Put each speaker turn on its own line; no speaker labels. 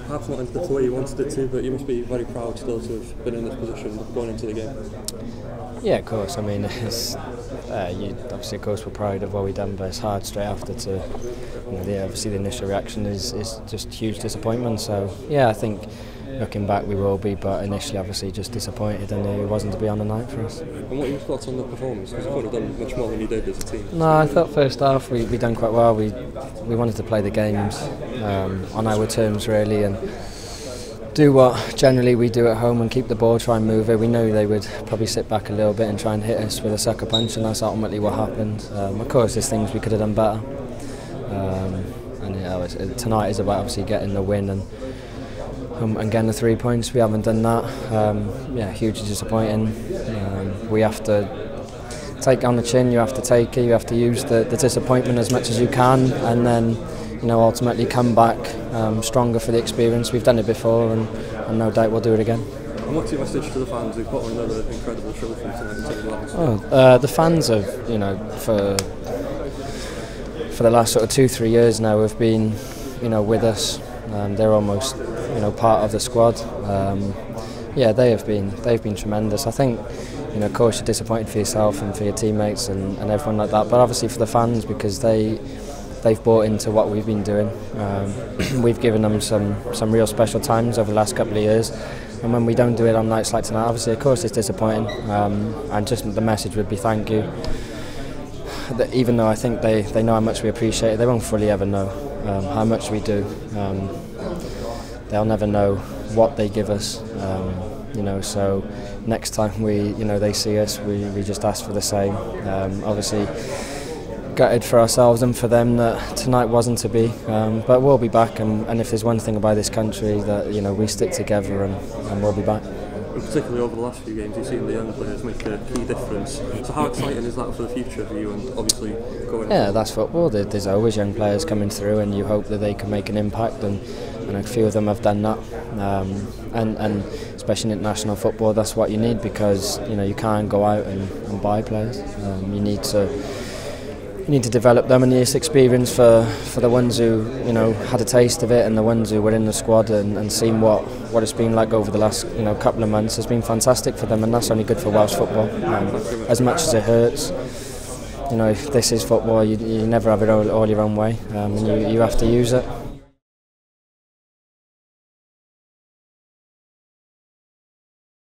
Perhaps not into the way you wanted it to, but you must be very proud still to have been in this position going into the game.
Yeah, of course. I mean, it's, you obviously, of course, we're proud of what we've done, but it's hard straight after to, obviously the initial reaction is just huge disappointment. So yeah, I think looking back we will be, but initially obviously just disappointed, and it wasn't to be on the night for us.
And what are your thoughts on the performance? Because you could have done much more than you did as a team.
No, I thought first half we done quite well. We wanted to play the games on our terms really, and do what generally we do at home and keep the ball, try and move it. We knew they would probably sit back a little bit and try and hit us with a sucker punch, and that's ultimately what happened. Of course, there's things we could have done better, and tonight is about obviously getting the win and getting the 3 points. We haven't done that. Yeah, hugely disappointing. We have to take on the chin. You have to take it. You have to use the disappointment as much as you can, and then ultimately come back stronger for the experience. We've done it before, and no doubt we'll do it again.
And what's your message to the fans who've put on another incredible trophy tonight?
The fans have, for the last sort of 2-3 years now, have been, with us. They're almost, part of the squad. Yeah, they've been tremendous. I think, of course, you're disappointed for yourself and for your teammates and everyone like that, but obviously for the fans, because they've bought into what we've been doing. We've given them some real special times over the last couple of years, and when we don't do it on nights like tonight, obviously, of course, it's disappointing. And just the message would be thank you. That even though I think they know how much we appreciate it, they won't fully ever know how much we do. They'll never know what they give us. So next time they see us, we just ask for the same. Obviously, gutted for ourselves and for them that tonight wasn't to be, but we'll be back, and if there's one thing about this country, that we stick together, and we'll be back.
And particularly over the last few games, you've seen the young players make a key difference. So how exciting is that for the future for you, and obviously going?
Yeah, that's football. There's always young players coming through, and you hope that they can make an impact, and a few of them have done that. And especially in international football, that's what you need, because you can't go out and buy players. You need to develop them, and this experience for the ones who had a taste of it, and the ones who were in the squad and seen what it's been like over the last couple of months has been fantastic for them, and that's only good for Welsh football. As much as it hurts, this is football. You never have it all your own way, and you have to use it.